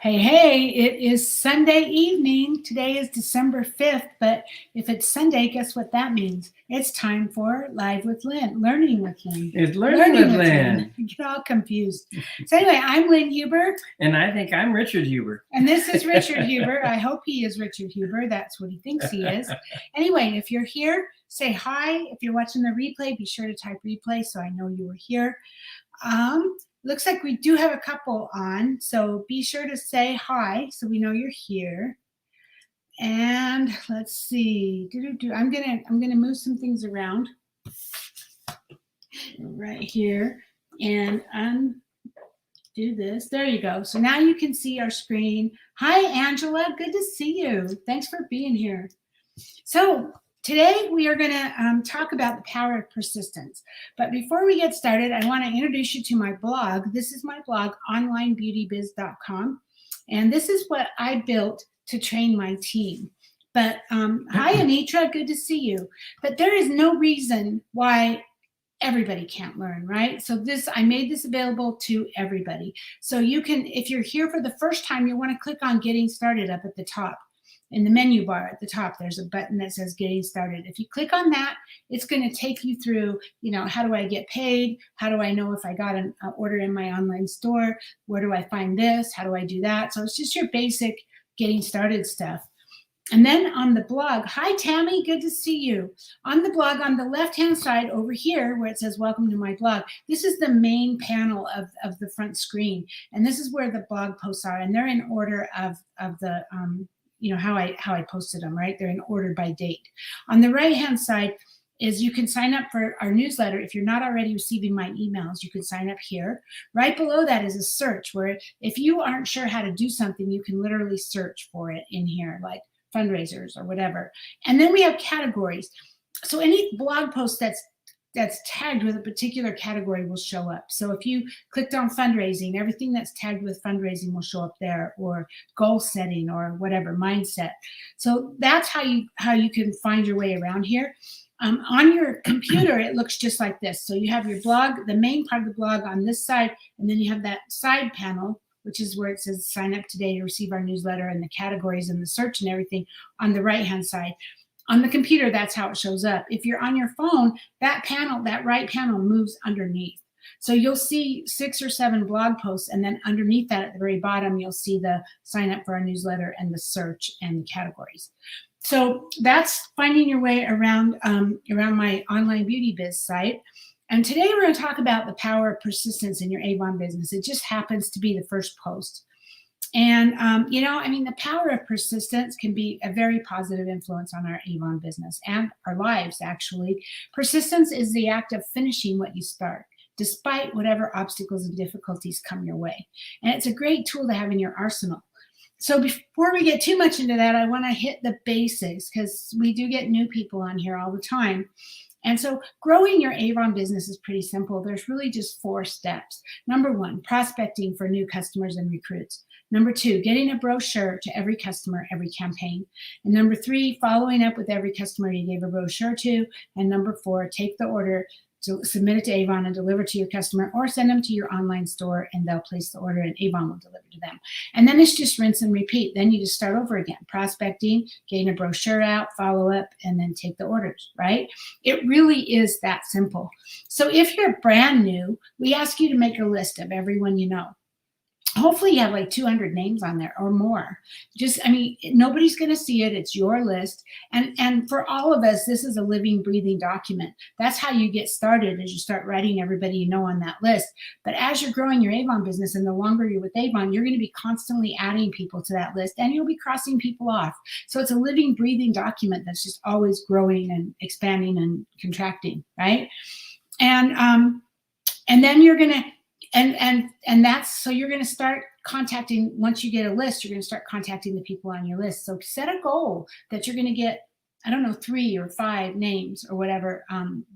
Hey, it is Sunday evening. Today is December 5th, but if it's Sunday, guess what that means? It's time for Live with Lynn, Learning with Lynn. It's Learning with Lynn. I get all confused. So anyway, I'm Lynn Huber. And I think I'm Richard Huber. And this is Richard Huber. I hope he is Richard Huber. That's what he thinks he is. Anyway, if you're here, say hi. If you're watching the replay, be sure to type replay so I know you were here. Looks like we do have a couple on, so be sure to say hi so we know you're here. And let's see. I'm gonna move some things around right here and undo this. There you go. So now you can see our screen. Hi, Angela. Good to see you. Thanks for being here. So today we are going to talk about the power of persistence. But before we get started, I want to introduce you to my blog. This is my blog, onlinebeautybiz.com. And this is what I built to train my team. But hi, Anitra, good to see you. But there is no reason why everybody can't learn, right? So I made this available to everybody. So you can, if you're here for the first time, you want to click on Getting Started up at the top. In the menu bar at the top, there's a button that says Getting Started. If you click on that, it's going to take you through, how do I get paid? How do I know if I got an order in my online store? Where do I find this? How do I do that? So it's just your basic getting started stuff. And then on the blog, hi, Tammy, good to see you. On the blog, on the left-hand side over here where it says Welcome to my blog, this is the main panel of the front screen. And this is where the blog posts are. And they're in order of the how I posted them, right? They're in order by date. On the right-hand side is you can sign up for our newsletter. If you're not already receiving my emails, you can sign up here. Right below that is a search where if you aren't sure how to do something, you can literally search for it in here, like fundraisers or whatever. And then we have categories. So any blog post that's tagged with a particular category will show up. So if you clicked on fundraising, everything that's tagged with fundraising will show up there, or goal setting or whatever, mindset. So that's how you can find your way around here. On your computer, it looks just like this. So you have your blog, the main part of the blog on this side, and then you have that side panel, which is where it says sign up today to receive our newsletter, and the categories and the search and everything on the right-hand side. On the computer, that's how it shows up. If you're on your phone, that right panel moves underneath. So you'll see 6 or 7 blog posts, and then underneath that at the very bottom, you'll see the sign up for our newsletter and the search and the categories. So that's finding your way around my online beauty biz site. And today we're going to talk about the power of persistence in your Avon business. It just happens to be the first post. And, the power of persistence can be a very positive influence on our Avon business and our lives, actually. Persistence is the act of finishing what you start, despite whatever obstacles and difficulties come your way. And it's a great tool to have in your arsenal. So before we get too much into that, I want to hit the basics because we do get new people on here all the time. And so growing your Avon business is pretty simple. There's really just 4 steps. Number 1, prospecting for new customers and recruits. Number 2, getting a brochure to every customer, every campaign. And number 3, following up with every customer you gave a brochure to. And number 4, take the order, to submit it to Avon and deliver to your customer, or send them to your online store and they'll place the order and Avon will deliver to them. And then it's just rinse and repeat. Then you just start over again, prospecting, getting a brochure out, follow up, and then take the orders, right? It really is that simple. So if you're brand new, we ask you to make a list of everyone you know. Hopefully you have like 200 names on there or more. Nobody's going to see it. It's your list. And for all of us, this is a living, breathing document. That's how you get started, as you start writing everybody you know on that list. But as you're growing your Avon business and the longer you're with Avon, you're going to be constantly adding people to that list and you'll be crossing people off. So it's a living, breathing document that's just always growing and expanding and contracting, right? And then you're going to, so you're going to start contacting, once you get a list, you're going to start contacting the people on your list. So set a goal that you're going to get, 3 or 5 names or whatever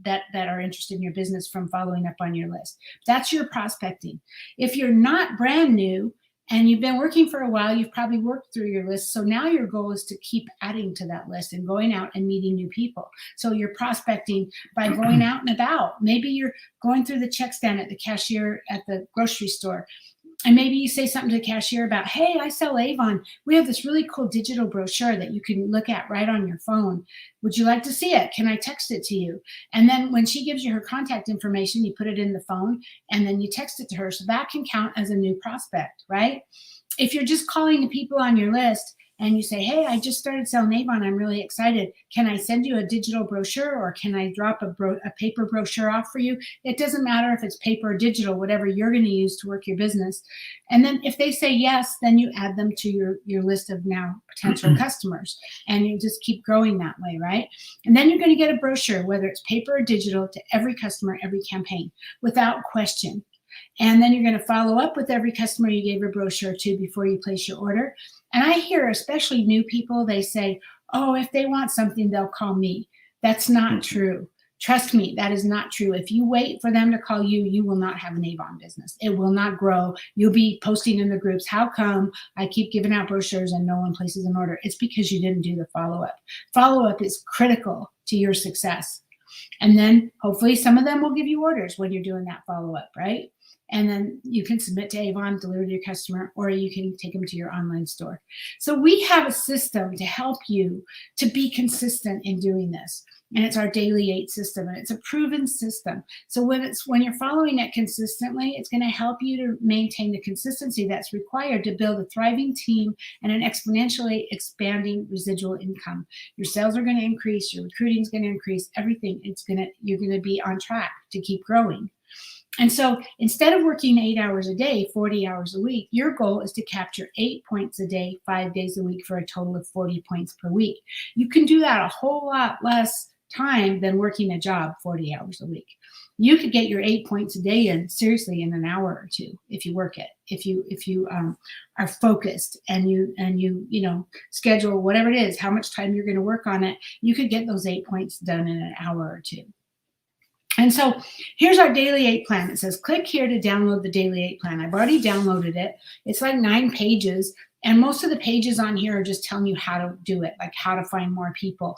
that are interested in your business from following up on your list. That's your prospecting. If you're not brand new and you've been working for a while, you've probably worked through your list. So now your goal is to keep adding to that list and going out and meeting new people. So you're prospecting by going out and about. Maybe you're going through the check stand at the cashier at the grocery store. And maybe you say something to the cashier about, hey, I sell Avon. We have this really cool digital brochure that you can look at right on your phone. Would you like to see it? Can I text it to you? And then when she gives you her contact information, you put it in the phone and then you text it to her. So that can count as a new prospect, right? If you're just calling the people on your list and you say, hey, I just started selling Avon, I'm really excited. Can I send you a digital brochure or can I drop a paper brochure off for you? It doesn't matter if it's paper or digital, whatever you're going to use to work your business. And then if they say yes, then you add them to your list of now potential customers and you just keep growing that way, right? And then you're going to get a brochure, whether it's paper or digital, to every customer, every campaign, without question. And then you're going to follow up with every customer you gave a brochure to before you place your order. And I hear, especially new people, they say, oh, if they want something, they'll call me. That's not true. Trust me, that is not true. If you wait for them to call you, you will not have an Avon business. It will not grow. You'll be posting in the groups, how come I keep giving out brochures and no one places an order? It's because you didn't do the follow-up. Follow-up is critical to your success. And then hopefully some of them will give you orders when you're doing that follow-up, right? And then you can submit to Avon, deliver to your customer, or you can take them to your online store. So we have a system to help you to be consistent in doing this. And it's our Daily 8 system, and it's a proven system. So when you're following it consistently, it's going to help you to maintain the consistency that's required to build a thriving team and an exponentially expanding residual income. Your sales are going to increase, your recruiting is going to increase, everything. You're going to be on track to keep growing. And so instead of working 8 hours a day, 40 hours a week, your goal is to capture 8 points a day, 5 days a week for a total of 40 points per week. You can do that a whole lot less time than working a job 40 hours a week. You could get your 8 points a day in seriously in an hour or two if you work it. If you are focused and you schedule whatever it is, how much time you're going to work on it, you could get those 8 points done in an hour or two. And so here's our Daily 8 plan. It says, click here to download the Daily 8 plan. I've already downloaded it. It's like 9 pages. And most of the pages on here are just telling you how to do it, like how to find more people,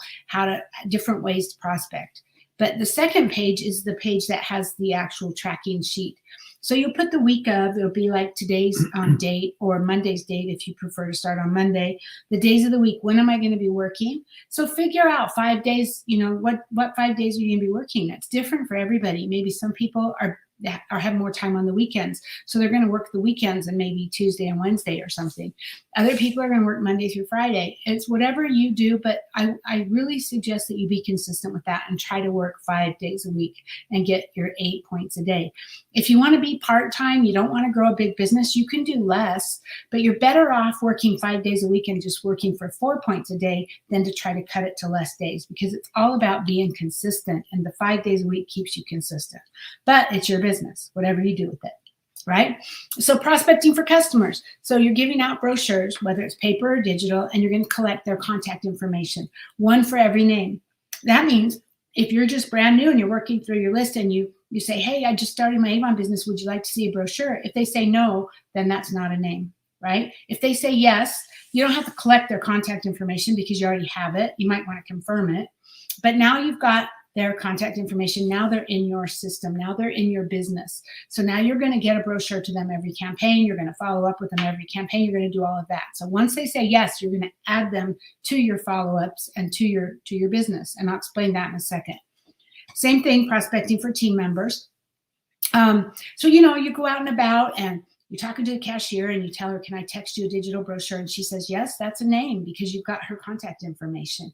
different ways to prospect. But the second page is the page that has the actual tracking sheet. So you'll put the week of, it'll be like today's date or Monday's date if you prefer to start on Monday, the days of the week, when am I going to be working? So figure out 5 days, what 5 days are you going to be working? That's different for everybody. Maybe some people have more time on the weekends. So they're going to work the weekends and maybe Tuesday and Wednesday or something. Other people are going to work Monday through Friday. It's whatever you do, but I really suggest that you be consistent with that and try to work 5 days a week and get your 8 points a day. If you want to be part-time, you don't want to grow a big business, you can do less, but you're better off working 5 days a week and just working for 4 points a day than to try to cut it to less days, because it's all about being consistent, and the 5 days a week keeps you consistent. But it's your business, whatever you do with it, right? So prospecting for customers. So you're giving out brochures, whether it's paper or digital, and you're going to collect their contact information, one for every name. That means if you're just brand new and you're working through your list and you say, hey, I just started my Avon business, would you like to see a brochure? If they say no, then that's not a name, right? If they say yes, you don't have to collect their contact information because you already have it. You might want to confirm it. But now you've got their contact information. Now they're in your system. Now they're in your business. So now you're going to get a brochure to them every campaign. You're going to follow up with them every campaign. You're going to do all of that. So once they say yes, you're going to add them to your follow-ups and to your business. And I'll explain that in a second. Same thing, prospecting for team members. So, you go out and about and you're talking to the cashier and you tell her, can I text you a digital brochure? And she says, yes, that's a name because you've got her contact information.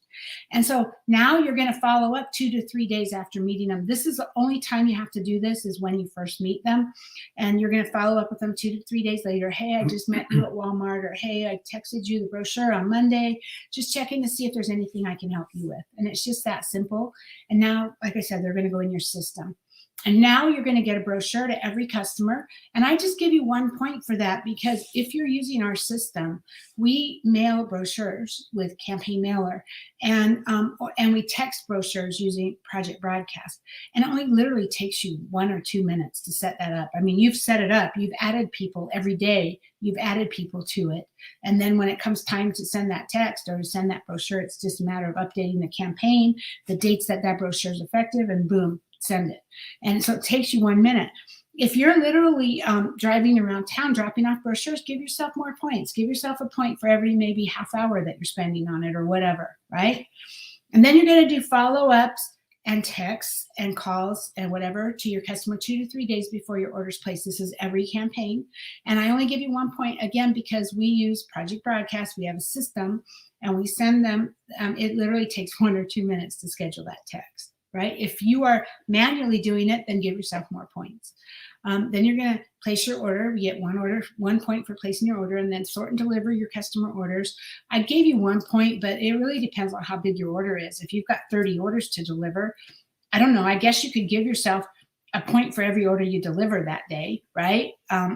And so now you're going to follow up 2 to 3 days after meeting them. This is the only time you have to do this is when you first meet them. And you're going to follow up with them 2 to 3 days later. Hey, I just met you at Walmart, or hey, I texted you the brochure on Monday, just checking to see if there's anything I can help you with. And it's just that simple. And now, like I said, they're going to go in your system. And now you're going to get a brochure to every customer. And I just give you 1 point for that, because if you're using our system, we mail brochures with Campaign Mailer, and we text brochures using Project Broadcast. And it only literally takes you 1 or 2 minutes to set that up. I mean, you've set it up. You've added people every day. You've added people to it. And then when it comes time to send that text or to send that brochure, it's just a matter of updating the campaign, the dates that brochure is effective, and boom, send it. And so it takes you 1 minute. if you're literally driving around town, dropping off brochures, give yourself more points. Give yourself a point for every maybe half hour that you're spending on it or whatever, right? And then you're going to do follow-ups and texts and calls and whatever to your customer 2 to 3 days before your order's placed. This is every campaign. And I only give you 1 point, again, because we use Project Broadcast. We have a system and we send them. It literally takes 1 or 2 minutes to schedule that text, right? If you are manually doing it, then give yourself more points. Then you're going to place your order. You get 1 point for placing your order, and then sort and deliver your customer orders. I gave you 1 point, but it really depends on how big your order is. If you've got 30 orders to deliver, I don't know, I guess you could give yourself a point for every order you deliver that day, right?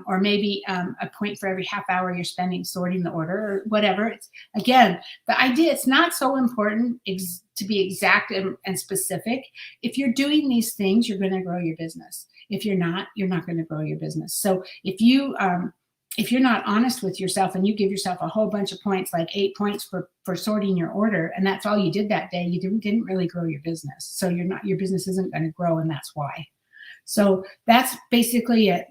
Or maybe a point for every half hour you're spending sorting the order or whatever. It's, again, the idea, it's not so important to be exact and specific. If you're doing these things, you're going to grow your business. If you're not going to grow your business. So if you're not honest with yourself and you give yourself a whole bunch of points, like 8 points for sorting your order, and that's all you did that day, you didn't really grow your business. So your business isn't going to grow, and that's why. So that's basically it.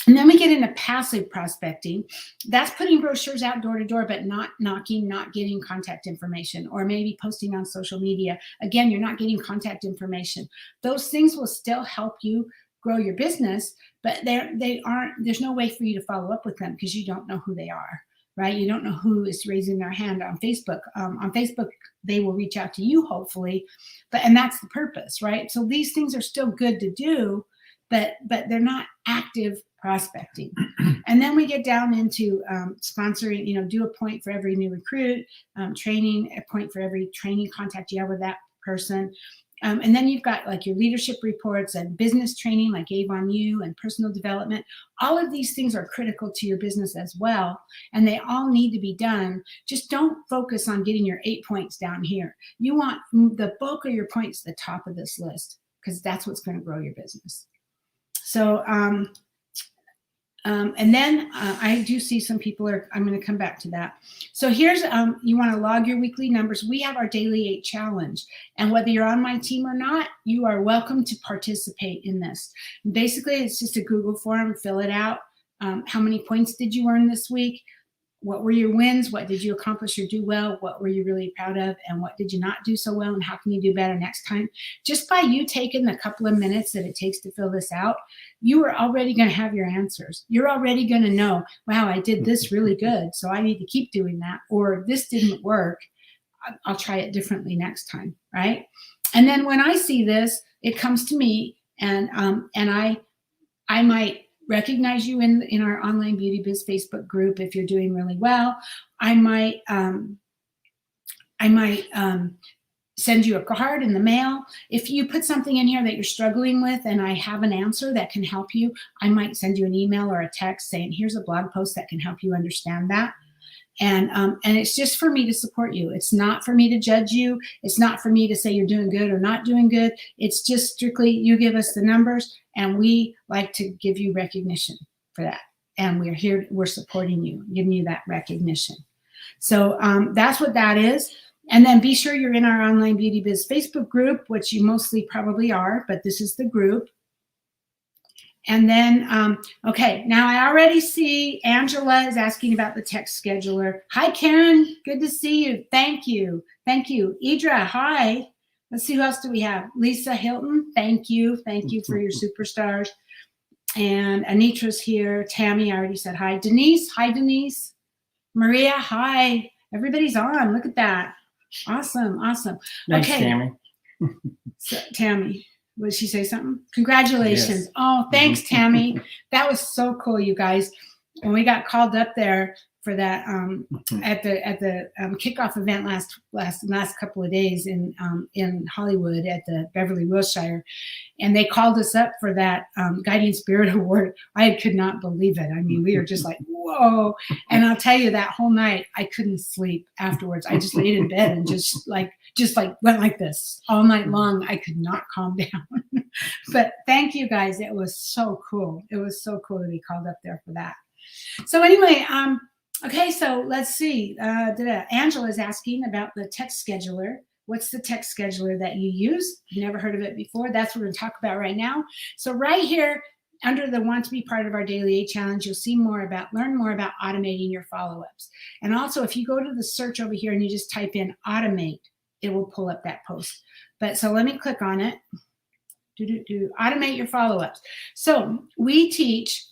And then we get into passive prospecting. That's putting brochures out door to door, but not knocking, not getting contact information, or maybe posting on social media. Again, you're not getting contact information. Those things will still help you grow your business, but there's no way for you to follow up with them because you don't know who they are, right? You don't know who is raising their hand on Facebook. On Facebook, they will reach out to you, hopefully, and that's the purpose, right? So these things are still good to do, but they're not active prospecting. And then we get down into sponsoring, do a point for every new recruit, training, a point for every training contact you have with that person. And then you've got like your leadership reports and business training like Avon U and personal development. All of these things are critical to your business as well. And they all need to be done. Just don't focus on getting your 8 points down here. You want the bulk of your points at the top of this list because that's what's going to grow your business. So, and then I do see some people I'm going to come back to that. So here's, you want to log your weekly numbers. We have our Daily 8 challenge. And whether you're on my team or not, you are welcome to participate in this. Basically, it's just a Google form, fill it out. How many points did you earn this week? What were your wins? What did you accomplish or do well? What were you really proud of? And what did you not do so well? And how can you do better next time? Just by you taking the couple of minutes that it takes to fill this out, you are already going to have your answers. You're already going to know, wow, I did this really good, so I need to keep doing that. Or this didn't work. I'll try it differently next time, right? And then when I see this, it comes to me, and I might recognize you in our online beauty biz Facebook group if you're doing really well. I might send you a card in the mail. If you put something in here that you're struggling with and I have an answer that can help you, I might send you an email or a text saying, here's a blog post that can help you understand that. And it's just for me to support you. It's not for me to judge you. It's not for me to say you're doing good or not doing good. It's just strictly you give us the numbers, and we like to give you recognition for that. And we're here, we're supporting you, giving you that recognition. So that's what that is. And then be sure you're in our Online Beauty Biz Facebook group, which you mostly probably are, but this is the group. And then, okay, now I already see Angela is asking about the text scheduler. Hi, Karen. Good to see you. Thank you. Thank you. Idra, hi. Let's see, who else do we have? Lisa Hilton, thank you. Thank you for your superstars. And Anitra's here. Tammy, I already said hi. Denise, hi, Denise. Maria, hi. Everybody's on. Look at that. Awesome, awesome. Thanks, okay. Tammy. So, Tammy. Would she say something? Congratulations. Yes. Oh, thanks, Tammy. That was so cool, you guys. When we got called up there for that at the kickoff event last couple of days in Hollywood at the Beverly Wilshire, and they called us up for that Guiding Spirit Award. I could not believe it. I mean, we were just like, whoa. And I'll tell you, that whole night I couldn't sleep afterwards. I just laid in bed and just went like this all night long. I could not calm down. But thank you guys. It was so cool. It was so cool to be called up there for that. So anyway, okay, so let's see. Angela's asking about the text scheduler. What's the text scheduler that you use? You've never heard of it before. That's what we're going to talk about right now. So right here, under the want to be part of our daily 8 challenge, you'll see learn more about automating your follow-ups. And also, if you go to the search over here and you just type in automate, it will pull up that post. But so let me click on it. Automate your follow-ups. So we teach,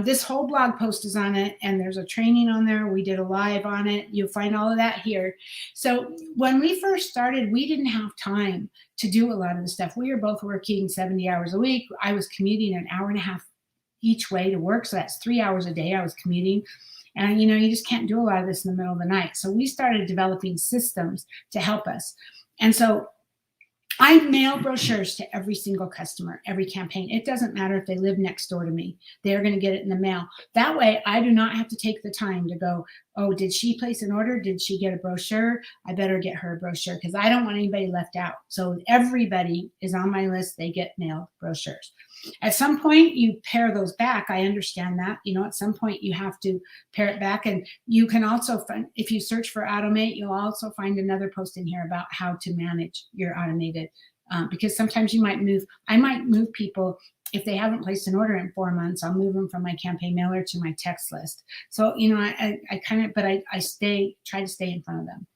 this whole blog post is on it, and there's a training on there. We did a live on it. You'll find all of that here. So when we first started, we didn't have time to do a lot of the stuff. We were both working 70 hours a week. I was commuting an hour and a half each way to work. So that's 3 hours a day I was commuting. And, you just can't do a lot of this in the middle of the night. So we started developing systems to help us. And so I mail brochures to every single customer, every campaign. It doesn't matter if they live next door to me. They're going to get it in the mail. That way, I do not have to take the time to go, oh, did she place an order? Did she get a brochure? I better get her a brochure because I don't want anybody left out. So everybody is on my list. They get mailed brochures. At some point, you pare those back. I understand that. At some point, you have to pare it back. And you can also find, if you search for automate, you'll also find another post in here about how to manage your automated, because sometimes I might move people. If they haven't placed an order in 4 months, I'll move them from my campaign mailer to my text list. So, I try to stay in front of them.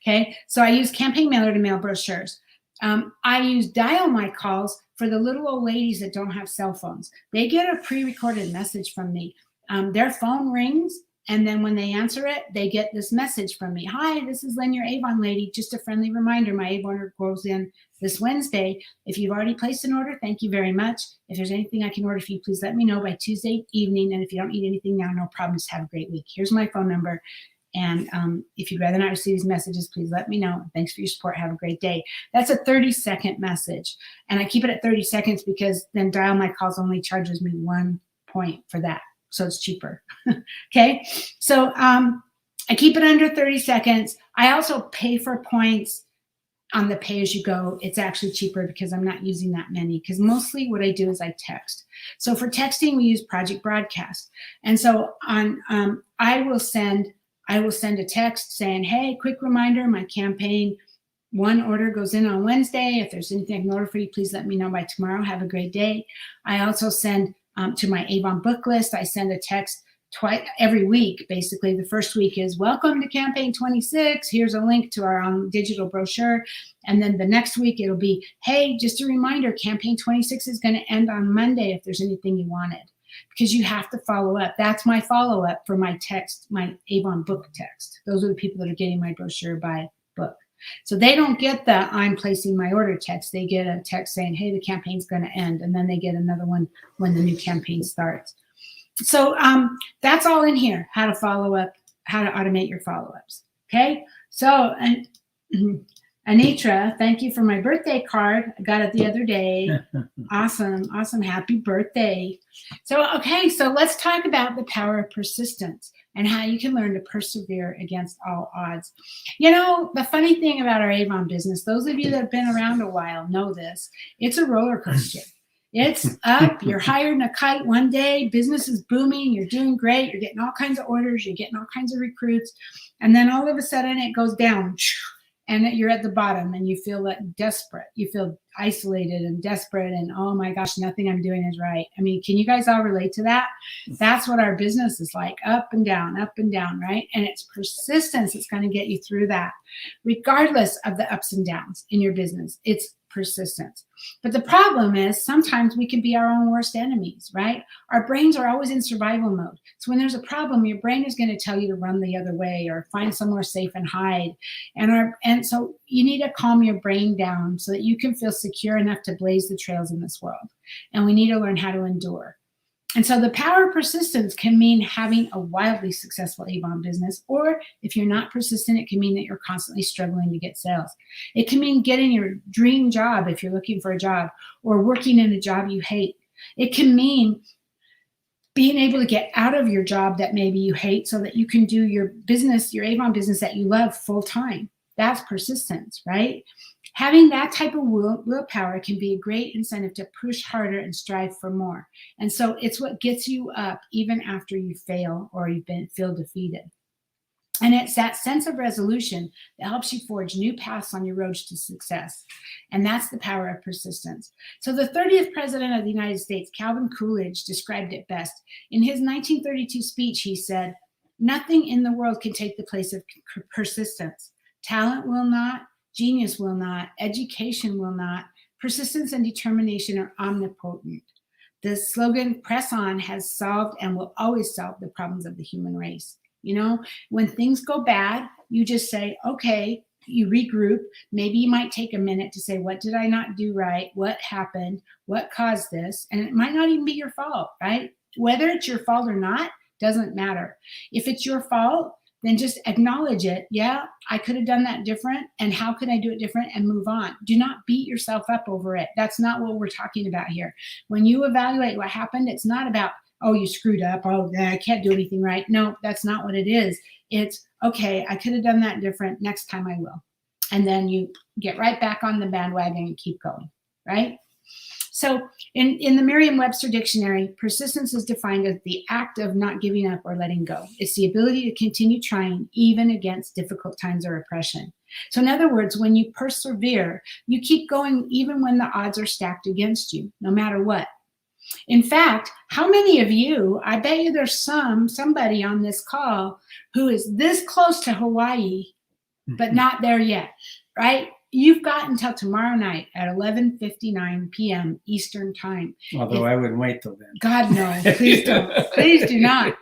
Okay. So I use campaign mailer to mail brochures. I use dial my calls for the little old ladies that don't have cell phones. They get a pre-recorded message from me. Their phone rings, and then when they answer it, they get this message from me. Hi, this is Lynn, your Avon lady. Just a friendly reminder, my Avon order goes in this Wednesday. If you've already placed an order, thank you very much. If there's anything I can order for you, please let me know by Tuesday evening. And if you don't need anything now, no problem. Just have a great week. Here's my phone number. And if you'd rather not receive these messages, please let me know. Thanks for your support. Have a great day. That's a 30-second message. And I keep it at 30 seconds because then Dial My Calls only charges me 1 point for that. So it's cheaper. Okay. So I keep it under 30 seconds. I also pay for points on the pay as you go. It's actually cheaper because I'm not using that many, because mostly what I do is I text. So for texting, we use Project Broadcast. And so I will send a text saying, hey, quick reminder, my campaign 1 order goes in on Wednesday. If there's anything I can order for you, please let me know by tomorrow. Have a great day. I also send to my Avon book list, I send a text twice every week. Basically, the first week is welcome to campaign 26. Here's a link to our digital brochure. And then the next week it'll be, hey, just a reminder, campaign 26 is going to end on Monday if there's anything you wanted. Because you have to follow up. That's my follow-up for my text, my Avon book text. Those are the people that are getting my brochure by book. So they don't get the I'm placing my order text. They get a text saying, hey, the campaign's going to end. And then they get another one when the new campaign starts. So that's all in here, how to follow up, how to automate your follow-ups. Okay. So Anitra, thank you for my birthday card. I got it the other day. Awesome. Awesome. Happy birthday. So, okay. So let's talk about the power of persistence and how you can learn to persevere against all odds. The funny thing about our Avon business, those of you that have been around a while know this, it's a roller coaster. It's up. You're hiring a kite one day. Business is booming. You're doing great. You're getting all kinds of orders. You're getting all kinds of recruits. And then all of a sudden it goes down. And you're at the bottom and you feel desperate. You feel isolated and desperate and, oh my gosh, nothing I'm doing is right. I mean, can you guys all relate to that? That's what our business is like, up and down, right? And it's persistence that's going to get you through that, regardless of the ups and downs in your business. It's persistence. But the problem is sometimes we can be our own worst enemies, right? Our brains are always in survival mode. So when there's a problem, your brain is going to tell you to run the other way or find somewhere safe and hide. And so you need to calm your brain down so that you can feel secure enough to blaze the trails in this world. And we need to learn how to endure. And so the power of persistence can mean having a wildly successful Avon business, or if you're not persistent, it can mean that you're constantly struggling to get sales. It can mean getting your dream job if you're looking for a job, or working in a job you hate. It can mean being able to get out of your job that maybe you hate so that you can do your business, your Avon business that you love full time. That's persistence, right? Having that type of willpower can be a great incentive to push harder and strive for more. And so it's what gets you up even after you fail or feel defeated. And it's that sense of resolution that helps you forge new paths on your road to success. And that's the power of persistence. So the 30th president of the United States, Calvin Coolidge, described it best. In his 1932 speech, he said, "Nothing in the world can take the place of persistence. Talent will not, genius will not, education will not. Persistence and determination are omnipotent." The slogan, "Press on," has solved and will always solve the problems of the human race. You know, when things go bad, you just say, okay, you regroup. Maybe you might take a minute to say, what did I not do right? What happened? What caused this? And it might not even be your fault, right? Whether it's your fault or not, doesn't matter. If it's your fault, then just acknowledge it. Yeah, I could have done that different. And how could I do it different? And move on. Do not beat yourself up over it. That's not what we're talking about here. When you evaluate what happened, it's not about, oh, you screwed up. Oh, I can't do anything right. No, that's not what it is. It's, okay, I could have done that different. Next time I will. And then you get right back on the bandwagon and keep going, right? So in the Merriam-Webster dictionary, persistence is defined as the act of not giving up or letting go. It's the ability to continue trying even against difficult times or oppression. So in other words, when you persevere, you keep going even when the odds are stacked against you, no matter what. In fact, how many of you, I bet you there's somebody on this call who is this close to Hawaii, but not there yet, right? You've got until tomorrow night at 11:59 p.m. Eastern time. Although I wouldn't wait till then. God, no, please don't. Please do not.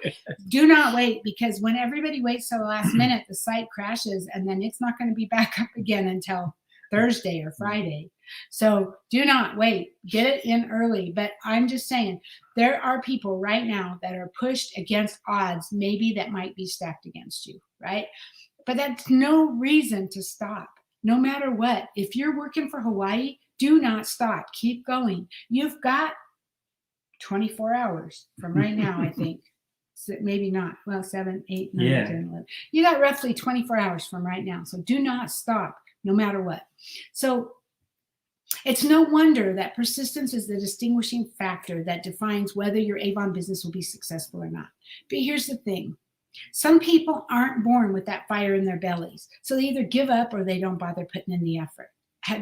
Do not wait, because when everybody waits till the last minute, the site crashes and then it's not going to be back up again until Thursday or Friday. So do not wait. Get it in early. But I'm just saying, there are people right now that are pushed against odds, maybe that might be stacked against you, right? But that's no reason to stop, no matter what. If you're working for Hawaii, do not stop. Keep going. You've got 24 hours from right now, I think. So maybe not. Well, 7, 8, 9, 10, 11. You got roughly 24 hours from right now. So do not stop, no matter what. So it's no wonder that persistence is the distinguishing factor that defines whether your Avon business will be successful or not. But here's the thing. Some people aren't born with that fire in their bellies. So they either give up or they don't bother putting in the effort.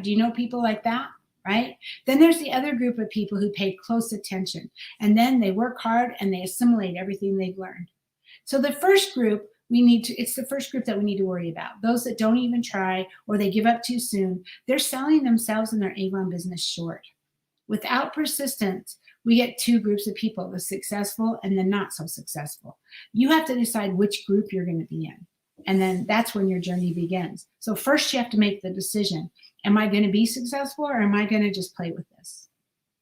Do you know people like that? Right? Then there's the other group of people who pay close attention, and then they work hard and they assimilate everything they've learned. So the first group, it's the first group that we need to worry about. Those that don't even try or they give up too soon, they're selling themselves and their Avon business short. Without persistence, we get two groups of people, the successful and the not so successful. You have to decide which group you're going to be in. And then that's when your journey begins. So first you have to make the decision. Am I going to be successful or am I going to just play with this?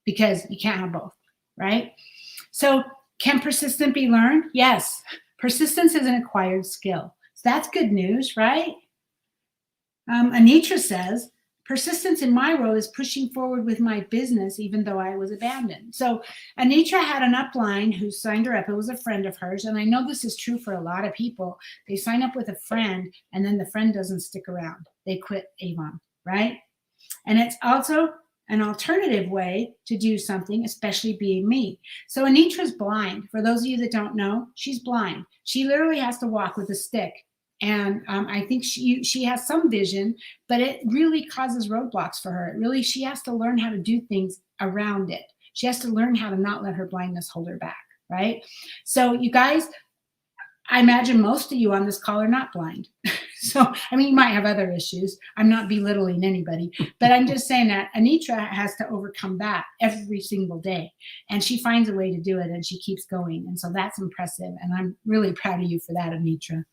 Because you can't have both, right? So can persistence be learned? Yes. Persistence is an acquired skill. So that's good news, right? Anitra says, persistence in my role is pushing forward with my business even though I was abandoned. So Anitra had an upline who signed her up. It was a friend of hers. And I know this is true for a lot of people. They sign up with a friend and then the friend doesn't stick around. They quit Avon, right? And it's also an alternative way to do something, especially being me. So Anitra's blind. For those of you that don't know, she's blind. She literally has to walk with a stick. And I think she has some vision, but it really causes roadblocks for her. She has to learn how to do things around it. She has to learn how to not let her blindness hold her back, right? So you guys, I imagine most of you on this call are not blind. So, I mean, you might have other issues. I'm not belittling anybody, but I'm just saying that Anitra has to overcome that every single day. And she finds a way to do it and she keeps going. And so that's impressive. And I'm really proud of you for that, Anitra.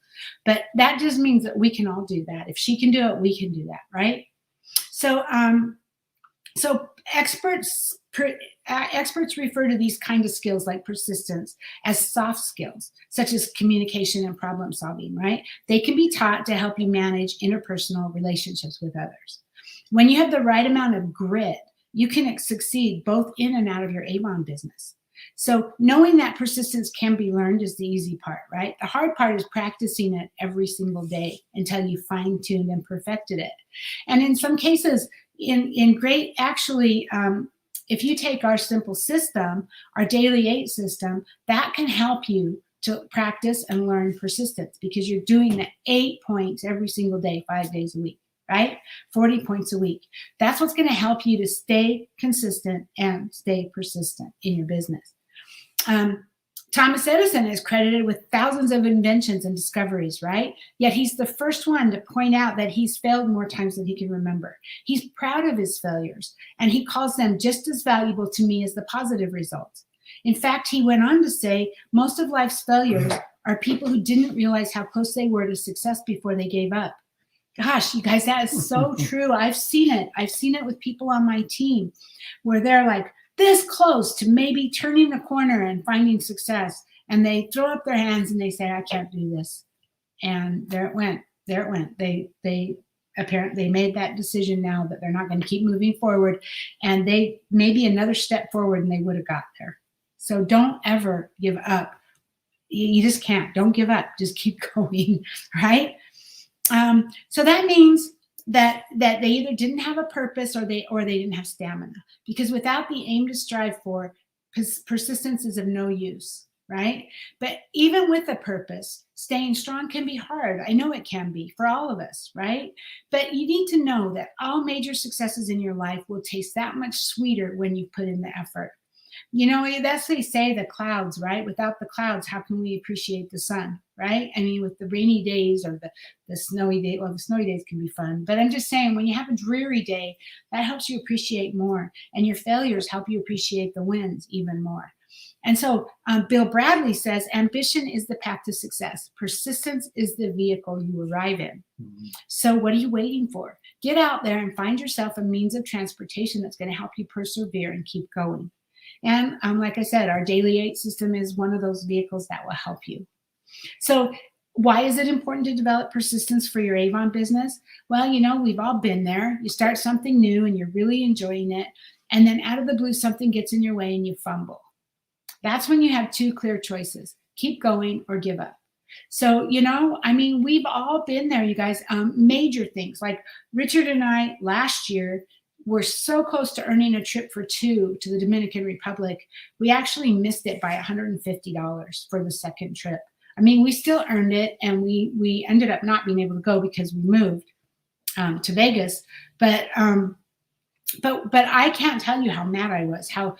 But that just means that we can all do that. If she can do it, we can do that, right? So, experts refer to these kind of skills like persistence as soft skills, such as communication and problem solving, right? They can be taught to help you manage interpersonal relationships with others. When you have the right amount of grit, you can succeed both in and out of your Avon business. So knowing that persistence can be learned is the easy part, right? The hard part is practicing it every single day until you fine-tuned and perfected it. And in some cases, if you take our simple system, our daily 8 system, that can help you to practice and learn persistence, because you're doing the 8 points every single day, 5 days a week, right? 40 points a week. That's what's going to help you to stay consistent and stay persistent in your business. Thomas Edison is credited with thousands of inventions and discoveries, right? Yet he's the first one to point out that he's failed more times than he can remember. He's proud of his failures, and he calls them just as valuable to me as the positive results. In fact, he went on to say, most of life's failures are people who didn't realize how close they were to success before they gave up. Gosh, you guys, that is so true. I've seen it. I've seen it with people on my team where they're like this close to maybe turning the corner and finding success. And they throw up their hands and they say, I can't do this. And there it went. There it went. They apparently made that decision now that they're not going to keep moving forward. And they maybe another step forward and they would have got there. So don't ever give up. You just can't. Don't give up. Just keep going, right? So that means that they either didn't have a purpose or they didn't have stamina. Because without the aim to strive for, persistence is of no use, right? But even with a purpose, staying strong can be hard. I know it can be for all of us, right? But you need to know that all major successes in your life will taste that much sweeter when you put in the effort. You know, that's what they say, the clouds, right? Without the clouds, how can we appreciate the sun, right? I mean, with the rainy days or the snowy day, well, the snowy days can be fun. But I'm just saying, when you have a dreary day, that helps you appreciate more. And your failures help you appreciate the wins even more. And so Bill Bradley says, ambition is the path to success. Persistence is the vehicle you arrive in. Mm-hmm. So what are you waiting for? Get out there and find yourself a means of transportation that's going to help you persevere and keep going. And like I said, our Daily 8 system is one of those vehicles that will help you. So why is it important to develop persistence for your Avon business? Well, you know, we've all been there. You start something new and you're really enjoying it. And then out of the blue, something gets in your way and you fumble. That's when you have two clear choices: keep going or give up. So, you know, I mean, we've all been there, you guys. Major things like Richard and I last year were so close to earning a trip for 2 to the Dominican Republic. We actually missed it by $150 for the second trip. I mean, we still earned it, and we ended up not being able to go because we moved to Vegas. But I can't tell you how mad I was, how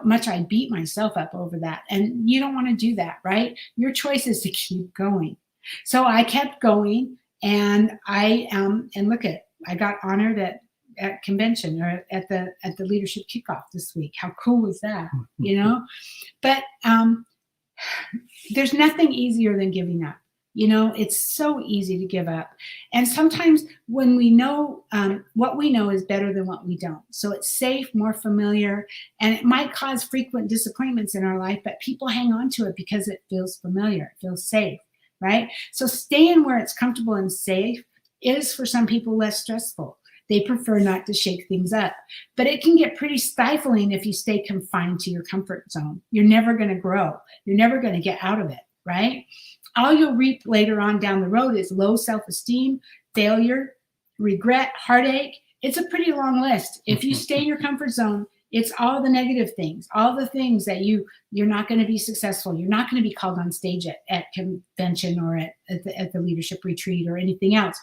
much I beat myself up over that. And you don't want to do that, right? Your choice is to keep going. So I kept going, and and look at, I got honored at convention or at the leadership kickoff this week. How cool was that? You know, but there's nothing easier than giving up. You know, it's so easy to give up. And sometimes when we know what we know is better than what we don't. So it's safe, more familiar, and it might cause frequent disappointments in our life, but people hang on to it because it feels familiar, it feels safe, right? So staying where it's comfortable and safe is for some people less stressful. They prefer not to shake things up. But it can get pretty stifling if you stay confined to your comfort zone. You're never going to grow. You're never going to get out of it, right? All you'll reap later on down the road is low self-esteem, failure, regret, heartache. It's a pretty long list. If you stay in your comfort zone, it's all the negative things, all the things that you're not going to be successful. You're not going to be called on stage at convention or at the leadership retreat or anything else.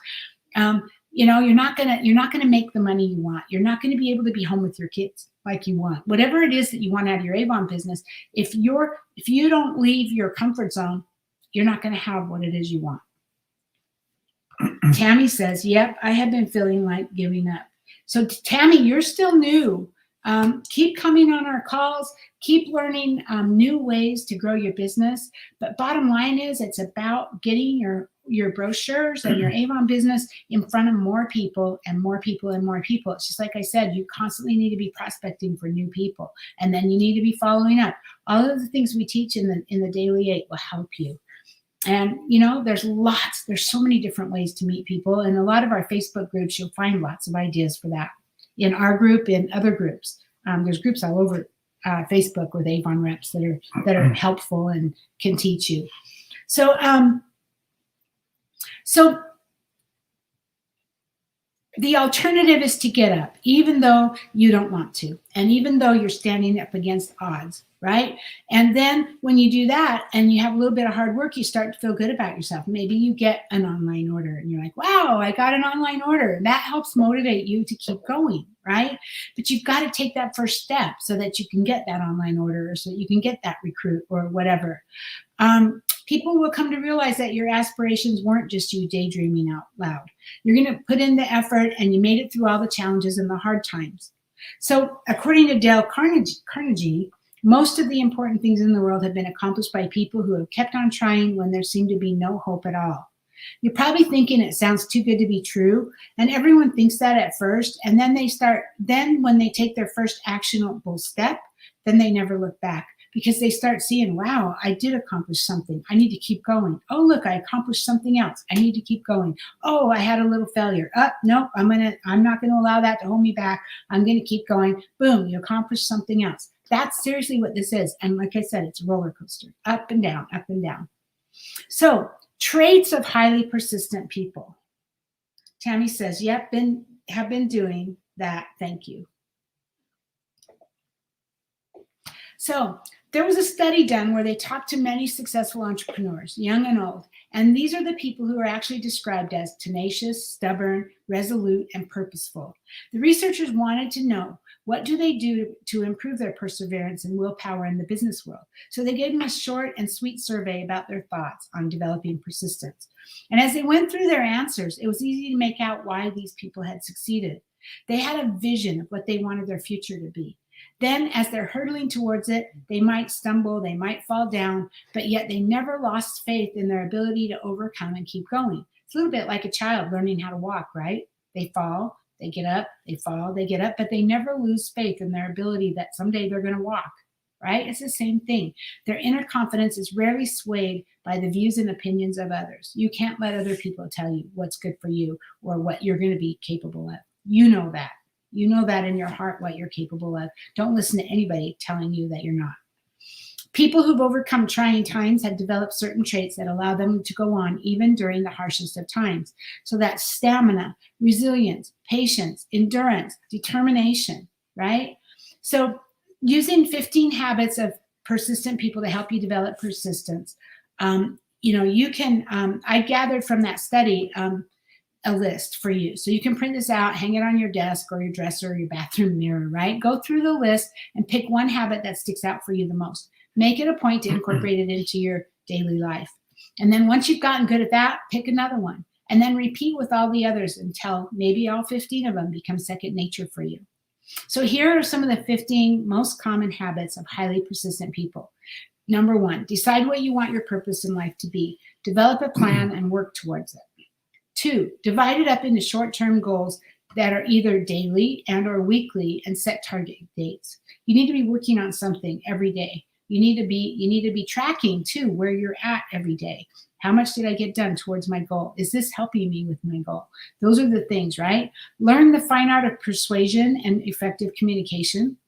You know, you're not gonna make the money you want. You're not going to be able to be home with your kids like you want. Whatever it is that you want out of your Avon business, if you don't leave your comfort zone, you're not going to have what it is you want. Tammy says, yep, I have been feeling like giving up. So Tammy, you're still new. Keep coming on our calls. Keep learning new ways to grow your business. But bottom line is, it's about getting your brochures and your Avon business in front of more people and more people and more people. It's just like I said, you constantly need to be prospecting for new people. And then you need to be following up. All of the things we teach in the Daily 8 will help you. And, you know, there's so many different ways to meet people. And a lot of our Facebook groups, you'll find lots of ideas for that. In our group, in other groups, there's groups all over Facebook with Avon reps that are helpful and can teach you. So the alternative is to get up, even though you don't want to, and even though you're standing up against odds. right? And then when you do that and you have a little bit of hard work, you start to feel good about yourself. Maybe you get an online order and you're like, wow, I got an online order. And that helps motivate you to keep going, right? But you've got to take that first step so that you can get that online order or so you can get that recruit or whatever. People will come to realize that your aspirations weren't just you daydreaming out loud. You're going to put in the effort and you made it through all the challenges and the hard times. So according to Dale Carnegie, most of the important things in the world have been accomplished by people who have kept on trying when there seemed to be no hope at all. You're probably thinking it sounds too good to be true, and everyone thinks that at first, and then when they take their first actionable step, then they never look back because they start seeing, wow, I did accomplish something. I need to keep going. Oh, look, I accomplished something else. I need to keep going. Oh, I had a little failure. Nope, I'm not going to allow that to hold me back. I'm going to keep going. Boom, you accomplished something else. That's seriously what this is. And like I said, it's a roller coaster, up and down, up and down. So traits of highly persistent people. Tammy says, yep, have been doing that. Thank you. So there was a study done where they talked to many successful entrepreneurs, young and old. And these are the people who are actually described as tenacious, stubborn, resolute, and purposeful. The researchers wanted to know, what do they do to improve their perseverance and willpower in the business world? So they gave them a short and sweet survey about their thoughts on developing persistence. And as they went through their answers, it was easy to make out why these people had succeeded. They had a vision of what they wanted their future to be. Then as they're hurtling towards it, they might stumble, they might fall down, but yet they never lost faith in their ability to overcome and keep going. It's a little bit like a child learning how to walk, right? They fall, they get up, they fall, they get up, but they never lose faith in their ability that someday they're going to walk, right? It's the same thing. Their inner confidence is rarely swayed by the views and opinions of others. You can't let other people tell you what's good for you or what you're going to be capable of. You know that. You know that in your heart what you're capable of. Don't listen to anybody telling you that you're not. People who've overcome trying times have developed certain traits that allow them to go on even during the harshest of times. So that's stamina, resilience, patience, endurance, determination, right? So using 15 habits of persistent people to help you develop persistence. You can, I gathered from that study, a list for you. So you can print this out, hang it on your desk or your dresser or your bathroom mirror, right? Go through the list and pick one habit that sticks out for you the most. Make it a point to incorporate it into your daily life. And then once you've gotten good at that, pick another one. And then repeat with all the others until maybe all 15 of them become second nature for you. So here are some of the 15 most common habits of highly persistent people. Number 1, decide what you want your purpose in life to be. Develop a plan and work towards it. 2, divide it up into short-term goals that are either daily and or weekly and set target dates. You need to be working on something every day. You need to be tracking too where you're at every day. How much did I get done towards my goal? Is this helping me with my goal? Those are the things, right? Learn the fine art of persuasion and effective communication.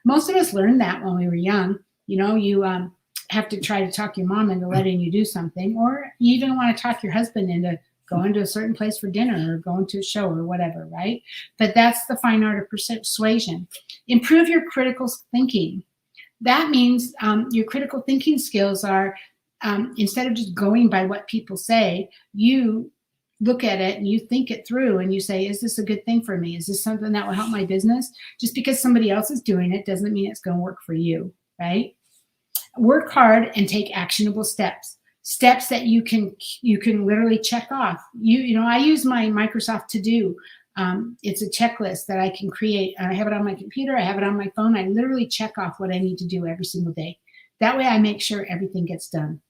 Most of us learned that when we were young. You have to try to talk your mom into letting you do something, or you even want to talk your husband into going to a certain place for dinner or going to a show or whatever, right? But that's the fine art of persuasion. Improve your critical thinking. That means your critical thinking skills are, instead of just going by what people say, you look at it and you think it through and you say, is this a good thing for me? Is this something that will help my business? Just because somebody else is doing it doesn't mean it's going to work for you, right? Work hard and take actionable steps. Steps that you can literally check off. I use my Microsoft To Do. It's a checklist that I can create. I have it on my computer. I have it on my phone. I literally check off what I need to do every single day. That way I make sure everything gets done.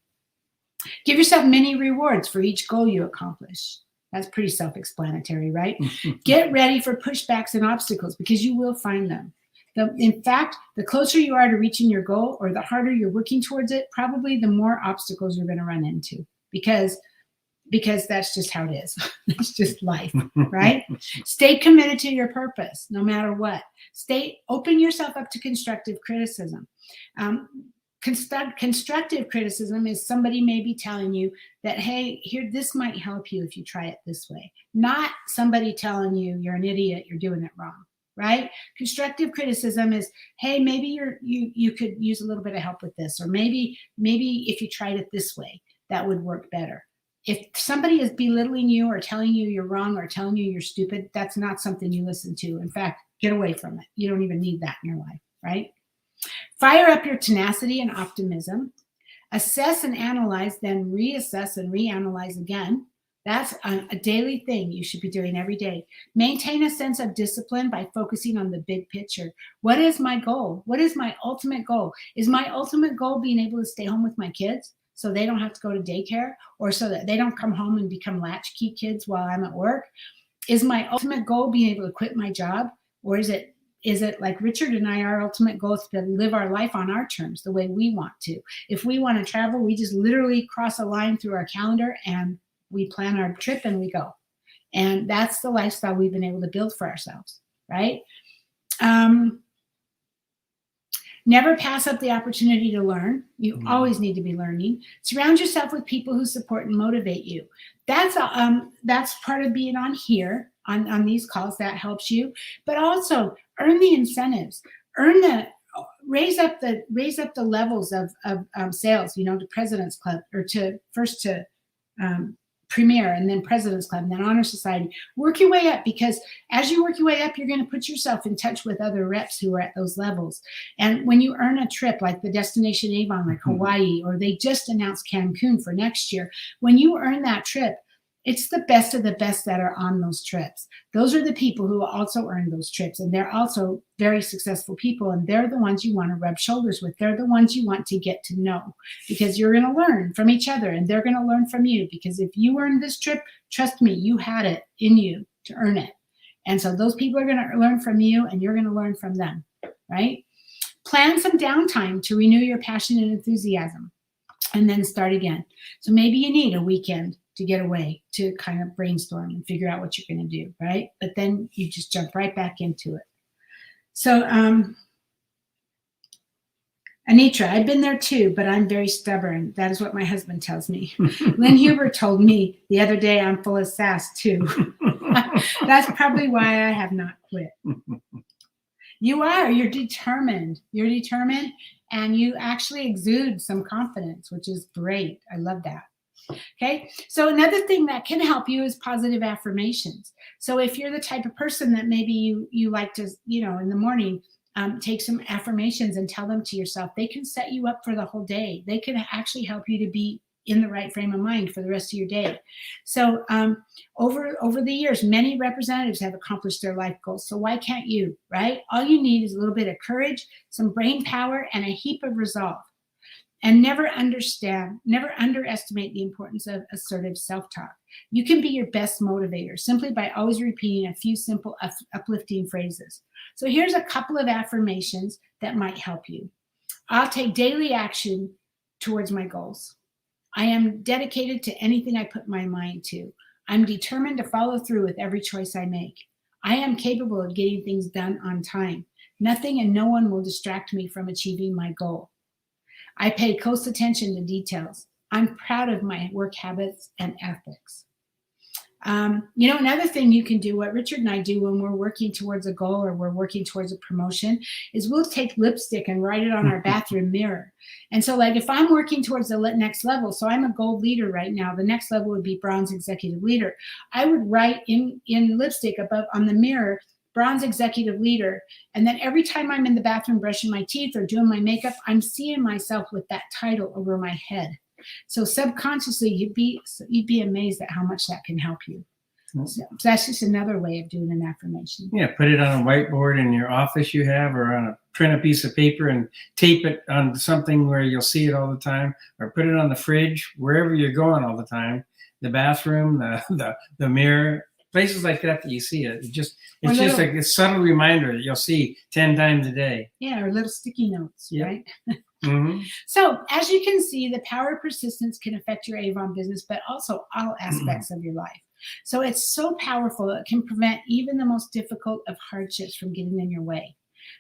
Give yourself mini rewards for each goal you accomplish. That's pretty self-explanatory, right? Get ready for pushbacks and obstacles because you will find them. In fact, the closer you are to reaching your goal or the harder you're working towards it, probably the more obstacles you're going to run into because that's just how it is. It's just life, right? Stay committed to your purpose no matter what. Open yourself up to constructive criticism. Constructive criticism is somebody maybe telling you that, hey, here, this might help you if you try it this way. Not somebody telling you you're an idiot, you're doing it wrong. right? Constructive criticism is, hey, maybe you could use a little bit of help with this, or maybe if you tried it this way, that would work better. If somebody is belittling you or telling you you're wrong or telling you you're stupid, that's not something you listen to. In fact, get away from it. You don't even need that in your life, right? Fire up your tenacity and optimism. Assess and analyze, then reassess and reanalyze again. That's a daily thing you should be doing every day. Maintain a sense of discipline by focusing on the big picture. What is my goal? What is my ultimate goal? Is my ultimate goal being able to stay home with my kids so they don't have to go to daycare, or so that they don't come home and become latchkey kids while I'm at work? Is my ultimate goal being able to quit my job? Or is it like Richard and I, our ultimate goal is to live our life on our terms, the way we want to? If we want to travel, we just literally cross a line through our calendar and we plan our trip and we go. And that's the lifestyle we've been able to build for ourselves, right? Never pass up the opportunity to learn. You always need to be learning. Surround yourself with people who support and motivate you. That's part of being on here, on these calls. That helps you. But also earn the incentives. Raise up the levels of sales, to President's Club, or to Premier, and then President's Club, and then Honor Society. Work your way up, because as you work your way up, you're going to put yourself in touch with other reps who are at those levels. And when you earn a trip like the Destination Avon, like Hawaii, or they just announced Cancun for next year, when you earn that trip, it's the best of the best that are on those trips. Those are the people who also earn those trips, and they're also very successful people, and they're the ones you want to rub shoulders with. They're the ones you want to get to know, because you're going to learn from each other, and they're going to learn from you. Because if you earned this trip, trust me, you had it in you to earn it. And so those people are going to learn from you, and you're going to learn from them, right? Plan some downtime to renew your passion and enthusiasm, and then start again. So maybe you need a weekend to get away, to kind of brainstorm and figure out what you're going to do, right? But then you just jump right back into it. So, Anitra, I've been there too, but I'm very stubborn. That is what my husband tells me. Lynn Huber told me the other day I'm full of sass too. That's probably why I have not quit. You are. You're determined. You're determined, and you actually exude some confidence, which is great. I love that. Okay, so another thing that can help you is positive affirmations. So if you're the type of person that maybe you like to, in the morning, take some affirmations and tell them to yourself, they can set you up for the whole day. They can actually help you to be in the right frame of mind for the rest of your day. So over the years, many representatives have accomplished their life goals. So why can't you, right? All you need is a little bit of courage, some brain power, and a heap of resolve. And never underestimate the importance of assertive self-talk. You can be your best motivator simply by always repeating a few simple uplifting phrases. So here's a couple of affirmations that might help you. I'll take daily action towards my goals. I am dedicated to anything I put my mind to. I'm determined to follow through with every choice I make. I am capable of getting things done on time. Nothing and no one will distract me from achieving my goal. I pay close attention to details. I'm proud of my work habits and ethics. Another thing you can do, what Richard and I do when we're working towards a goal or we're working towards a promotion, is we'll take lipstick and write it on our bathroom mirror. And so like if I'm working towards the next level, so I'm a gold leader right now, the next level would be bronze executive leader. I would write in lipstick above on the mirror, bronze executive leader. And then every time I'm in the bathroom brushing my teeth or doing my makeup, I'm seeing myself with that title over my head. So subconsciously, you'd be amazed at how much that can help you. So that's just another way of doing an affirmation. Yeah, put it on a whiteboard in your office you have, or print a piece of paper and tape it on something where you'll see it all the time, or put it on the fridge, wherever you're going all the time, the bathroom, the mirror. Places like that you see it. It's just like a subtle reminder that you'll see 10 times a day. Yeah, or little sticky notes, yep. Right? Mm-hmm. So as you can see, the power of persistence can affect your Avon business, but also all aspects of your life. So it's so powerful, it can prevent even the most difficult of hardships from getting in your way.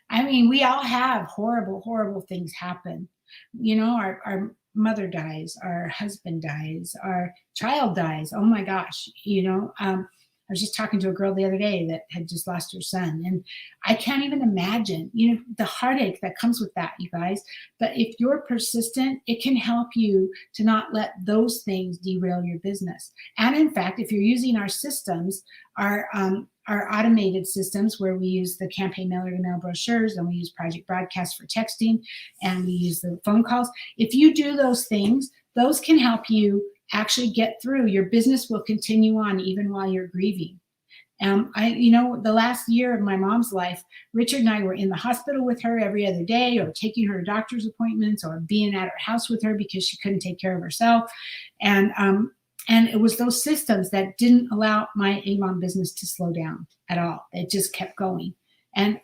I mean, we all have horrible, horrible things happen. Our mother dies, our husband dies, our child dies. Oh my gosh, I was just talking to a girl the other day that had just lost her son, and I can't even imagine, the heartache that comes with that, you guys. But if you're persistent, it can help you to not let those things derail your business. And in fact, if you're using our systems, our automated systems, where we use the campaign mailer to mail brochures, and we use Project Broadcast for texting, and we use the phone calls. If you do those things, those can help you actually get through. Your business will continue on even while you're grieving. The last year of my mom's life, Richard and I were in the hospital with her every other day, or taking her to doctor's appointments, or being at her house with her because she couldn't take care of herself. And it was those systems that didn't allow my Avon business to slow down at all. It just kept going. And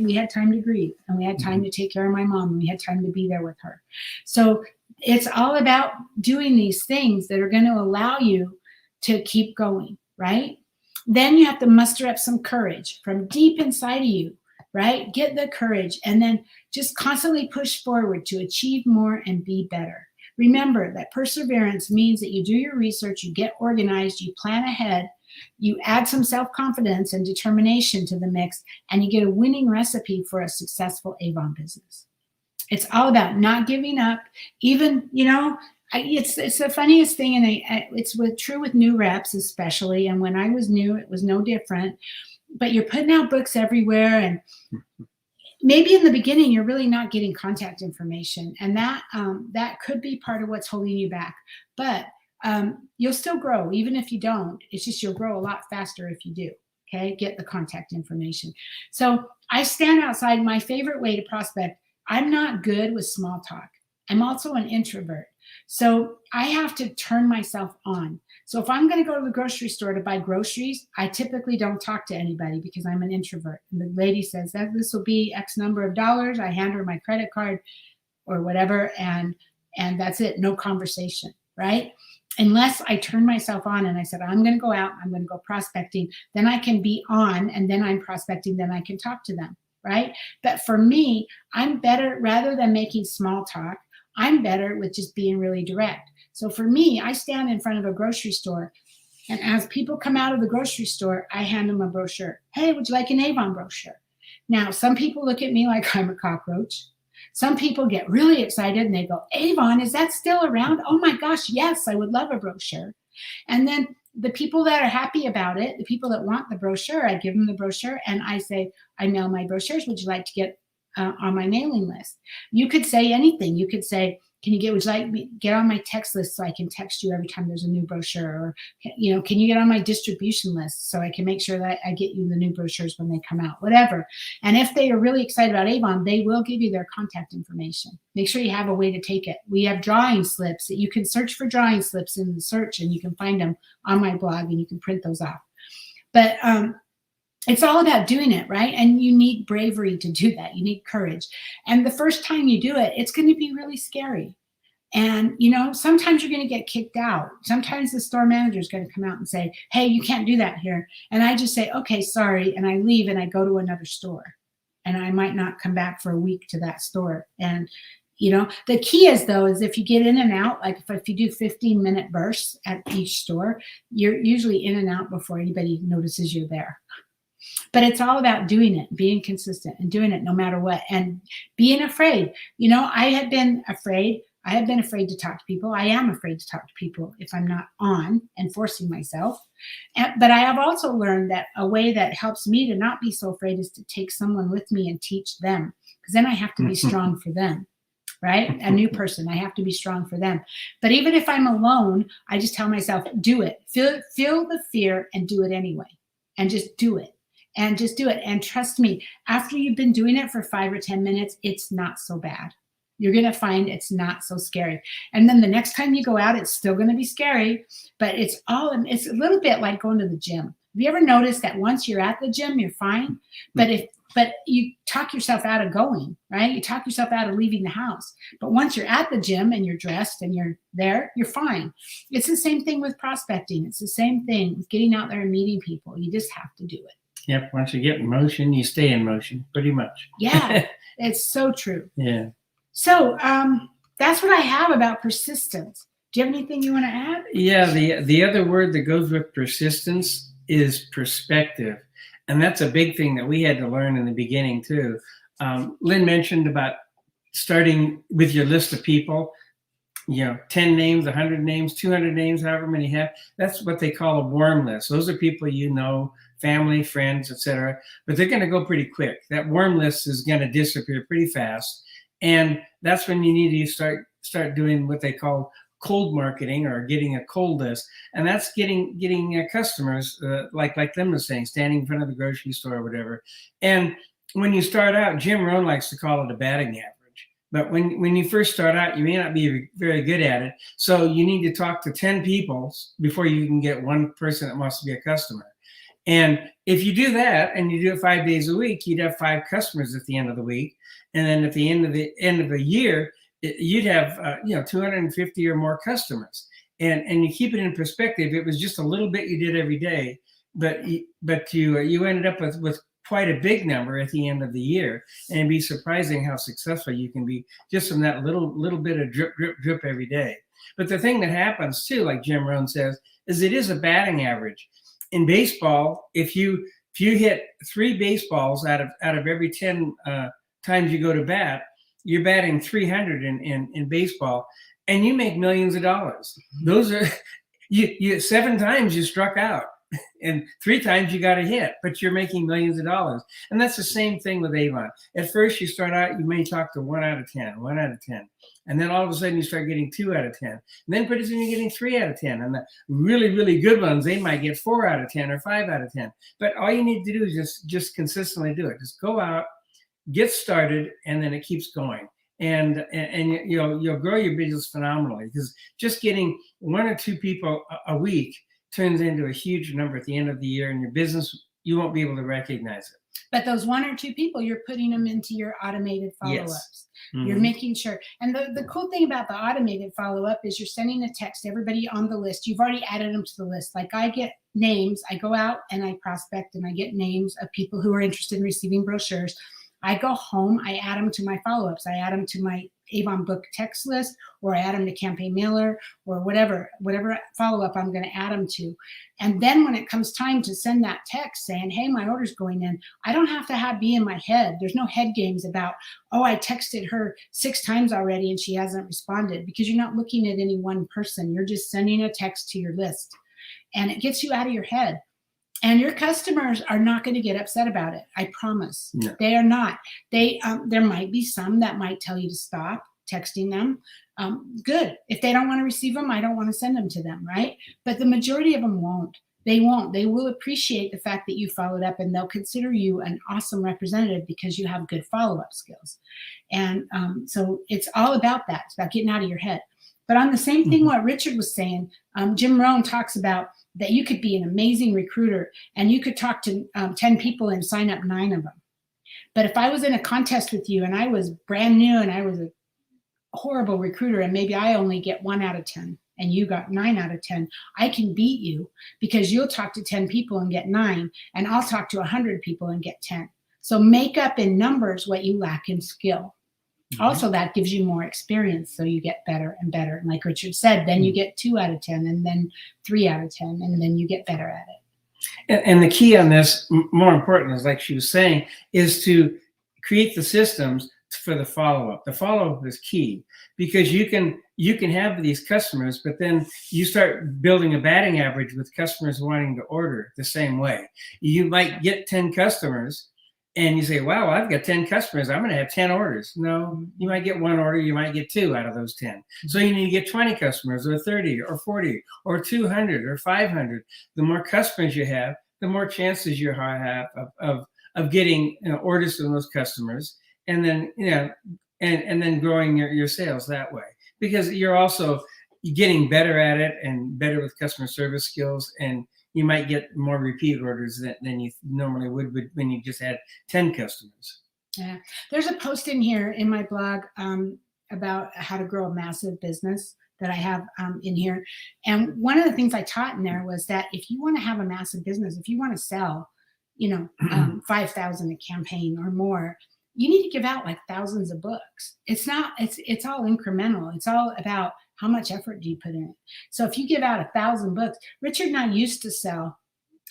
we had time to grieve, and we had time to take care of my mom, and we had time to be there with her. So it's all about doing these things that are going to allow you to keep going, right? Then you have to muster up some courage from deep inside of you, right? Get the courage, and then just constantly push forward to achieve more and be better. Remember that perseverance means that you do your research, you get organized, you plan ahead, you add some self-confidence and determination to the mix, and you get a winning recipe for a successful Avon business. It's all about not giving up. Even, it's the funniest thing, and it's true with new reps especially. And when I was new, it was no different. But you're putting out books everywhere, and maybe in the beginning you're really not getting contact information, and that could be part of what's holding you back. But you'll still grow even if you don't. It's just you'll grow a lot faster if you do. Okay, get the contact information. So I stand outside. My favorite way to prospect. I'm not good with small talk. I'm also an introvert. So I have to turn myself on. So if I'm going to go to the grocery store to buy groceries, I typically don't talk to anybody because I'm an introvert. And the lady says that this will be X number of dollars. I hand her my credit card or whatever, and that's it. No conversation, right? Unless I turn myself on and I said, I'm going to go out, I'm going to go prospecting, then I can be on, and then I'm prospecting, then I can talk to them. Right? But for me, I'm better, rather than making small talk, I'm better with just being really direct. So for me, I stand in front of a grocery store, and as people come out of the grocery store, I hand them a brochure. Hey, would you like an Avon brochure? Now, some people look at me like I'm a cockroach. Some people get really excited and they go, Avon, is that still around? Oh my gosh, yes, I would love a brochure. And then the people that are happy about it, the people that want the brochure, I give them the brochure, and I say, I mail my brochures. Would you like to get on my mailing list? You could say anything. You could say, would you like me get on my text list so I can text you every time there's a new brochure? Or, can you get on my distribution list so I can make sure that I get you the new brochures when they come out, whatever. And if they are really excited about Avon, they will give you their contact information. Make sure you have a way to take it. We have drawing slips that you can search for drawing slips in the search, and you can find them on my blog, and you can print those off. But it's all about doing it, right? And you need bravery to do that. You need courage. And the first time you do it, it's going to be really scary. And, sometimes you're going to get kicked out. Sometimes the store manager is going to come out and say, hey, you can't do that here. And I just say, okay, sorry. And I leave and I go to another store. And I might not come back for a week to that store. And, the key is if you get in and out, like if you do 15-minute bursts at each store, you're usually in and out before anybody notices you're there. But it's all about doing it, being consistent, and doing it no matter what, and being afraid. I had been afraid. I have been afraid to talk to people. I am afraid to talk to people if I'm not on and forcing myself. But I have also learned that a way that helps me to not be so afraid is to take someone with me and teach them, because then I have to be strong for them, right? A new person, I have to be strong for them. But even if I'm alone, I just tell myself, do it. Feel the fear and do it anyway. And just do it. And just do it. And trust me, after you've been doing it for 5 or 10 minutes, it's not so bad. You're going to find it's not so scary. And then the next time you go out, it's still going to be scary, but it's a little bit like going to the gym. Have you ever noticed that once you're at the gym, you're fine? But you talk yourself out of going, right? You talk yourself out of leaving the house. But once you're at the gym and you're dressed and you're there, you're fine. It's the same thing with prospecting. It's the same thing with getting out there and meeting people. You just have to do it. Yep. Once you get in motion, you stay in motion, pretty much. Yeah, it's so true. Yeah. So that's what I have about persistence. Do you have anything you want to add? Yeah. The other word that goes with persistence is perspective. And that's a big thing that we had to learn in the beginning too. Lynn mentioned about starting with your list of people, 10 names, 100 names, 200 names, however many you have. That's what they call a warm list. Those are people family, friends, etc. But they're going to go pretty quick. That warm list is going to disappear pretty fast. And that's when you need to start doing what they call cold marketing, or getting a cold list. And that's getting customers, like them was saying, standing in front of the grocery store or whatever. And when you start out, Jim Rohn likes to call it a batting average. But when you first start out, you may not be very good at it. So you need to talk to 10 people before you can get one person that wants to be a customer. And if you do that and you do it 5 days a week, you'd have 5 customers at the end of the week. And then at the end of the year, you'd have 250 or more customers. And you keep it in perspective. It was just a little bit you did every day, but you ended up with quite a big number at the end of the year. And it'd be surprising how successful you can be just from that little bit of drip, drip, drip every day. But the thing that happens too, like Jim Rohn says, is it is a batting average. In baseball, if you hit 3 baseballs out of every 10 times you go to bat, you're batting 300 in baseball, and you make millions of dollars. Those are you 7 times you struck out, and 3 times you got a hit, but you're making millions of dollars. And that's the same thing with Avon. At first, you start out, you may talk to 1 out of 10, 1 out of 10. And then all of a sudden you start getting 2 out of 10. And then pretty soon you're getting 3 out of 10. And the really, really good ones, they might get 4 out of 10 or 5 out of 10. But all you need to do is just consistently do it. Just go out, get started, and then it keeps going. And you'll grow your business phenomenally, because just getting 1 or 2 people a week turns into a huge number at the end of the year, and your business, you won't be able to recognize it. But those 1 or 2 people, you're putting them into your automated follow-ups. Yes. You're making sure. And the cool thing about the automated follow-up is you're sending a text to everybody on the list. You've already added them to the list. Like, I get names. I go out and I prospect, and I get names of people who are interested in receiving brochures. I go home, I add them to my follow-ups. I add them to my Avon book text list, or I add them to campaign mailer, or whatever follow-up I'm going to add them to. And then when it comes time to send that text saying, hey, my order's going in, I don't have to be in my head. There's no head games about, oh, I texted her 6 times already and she hasn't responded, because you're not looking at any one person. You're just sending a text to your list, and it gets you out of your head. And your customers are not going to get upset about it. I promise. No. They are not. There might be some that might tell you to stop texting them. Good. If they don't want to receive them, I don't want to send them to them, right? But the majority of them won't. They won't. They will appreciate the fact that you followed up, and they'll consider you an awesome representative because you have good follow-up skills. And so it's all about that. It's about getting out of your head. But on the same thing, what Richard was saying, Jim Rohn talks about that you could be an amazing recruiter and you could talk to 10 people and sign up 9 of them. But if I was in a contest with you and I was brand new and I was a horrible recruiter, and maybe I only get 1 out of 10 and you got 9 out of 10, I can beat you, because you'll talk to 10 people and get 9, and I'll talk to 100 people and get 10. So make up in numbers what you lack in skill. Also, that gives you more experience, so you get better and better. And like Richard said, then you get 2 out of 10, and then 3 out of 10, and then you get better at it. And the key on this, more important, is like she was saying, is to create the systems for the follow-up. The follow-up is key, because you can have these customers, but then you start building a batting average with customers wanting to order the same way. You might get 10 customers, and you say, wow, I've got 10 customers, I'm going to have 10 orders. No, you might get 1 order, you might get 2 out of those 10. So you need to get 20 customers, or 30, or 40, or 200, or 500. The more customers you have, the more chances you have of getting orders from those customers, and then and then growing your sales that way. Because you're also getting better at it, and better with customer service skills, and you might get more repeat orders than you normally would when you just had 10 customers. Yeah. There's a post in here in my blog about how to grow a massive business that I have in here. And one of the things I taught in there was that if you want to have a massive business, if you want to sell, 5,000 a campaign or more, you need to give out like thousands of books. It's all incremental. It's all about how much effort do you put in it. So if you give out 1,000 books, Richard and I used to sell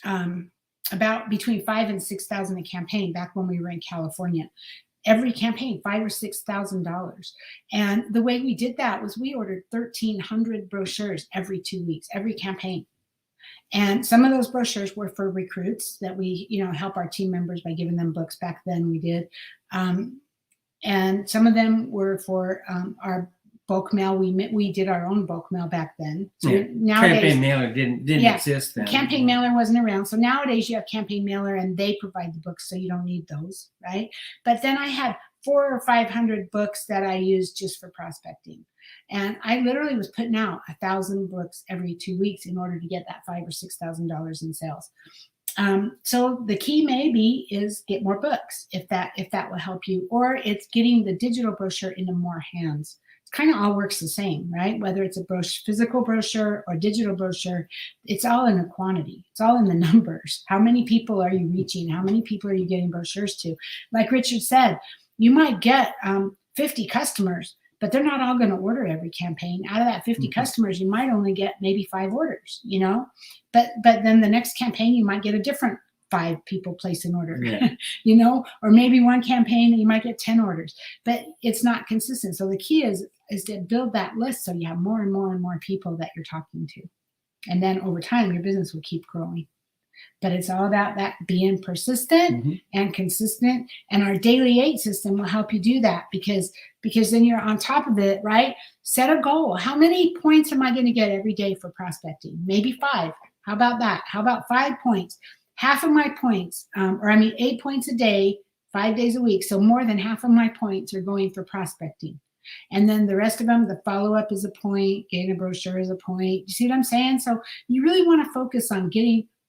about between 5,000 and 6,000 a campaign back when we were in California. Every campaign, $5,000 or $6,000. And the way we did that was we ordered 1,300 brochures every 2 weeks, every campaign. And some of those brochures were for recruits that we, help our team members by giving them books. Back then we did. And some of them were for our bulk mail. We did our own bulk mail back then. So nowadays, campaign mailer didn't exist then. Campaign mailer wasn't around. So nowadays you have campaign mailer and they provide the books, so you don't need those, right? But then I had 400 or 500 books that I used just for prospecting. And I literally was putting out 1,000 books every 2 weeks in order to get that $5,000 or $6,000 in sales. So the key maybe is get more books if that will help you, or it's getting the digital brochure into more hands. It kind of all works the same, right? Whether it's a physical brochure or digital brochure, it's all in the quantity. It's all in the numbers. How many people are you reaching? How many people are you getting brochures to? Like Richard said, you might get 50 customers, but they're not all going to order every campaign. Out of that 50 customers, you might only get maybe 5 orders, But then the next campaign, you might get a different 5 people place an order, or maybe one campaign and you might get 10 orders, but it's not consistent. So the key is to build that list so you have more and more and more people that you're talking to. And then over time, your business will keep growing. But it's all about that being persistent and consistent. And our daily 8 system will help you do that because then you're on top of it, right? Set a goal. How many points am I going to get every day for prospecting? Maybe 5. How about that? How about 5 points? Half of my points, 8 points a day, 5 days a week. So more than half of my points are going for prospecting. And then the rest of them, the follow-up is a point, getting a brochure is a point. You see what I'm saying? So you really want to focus on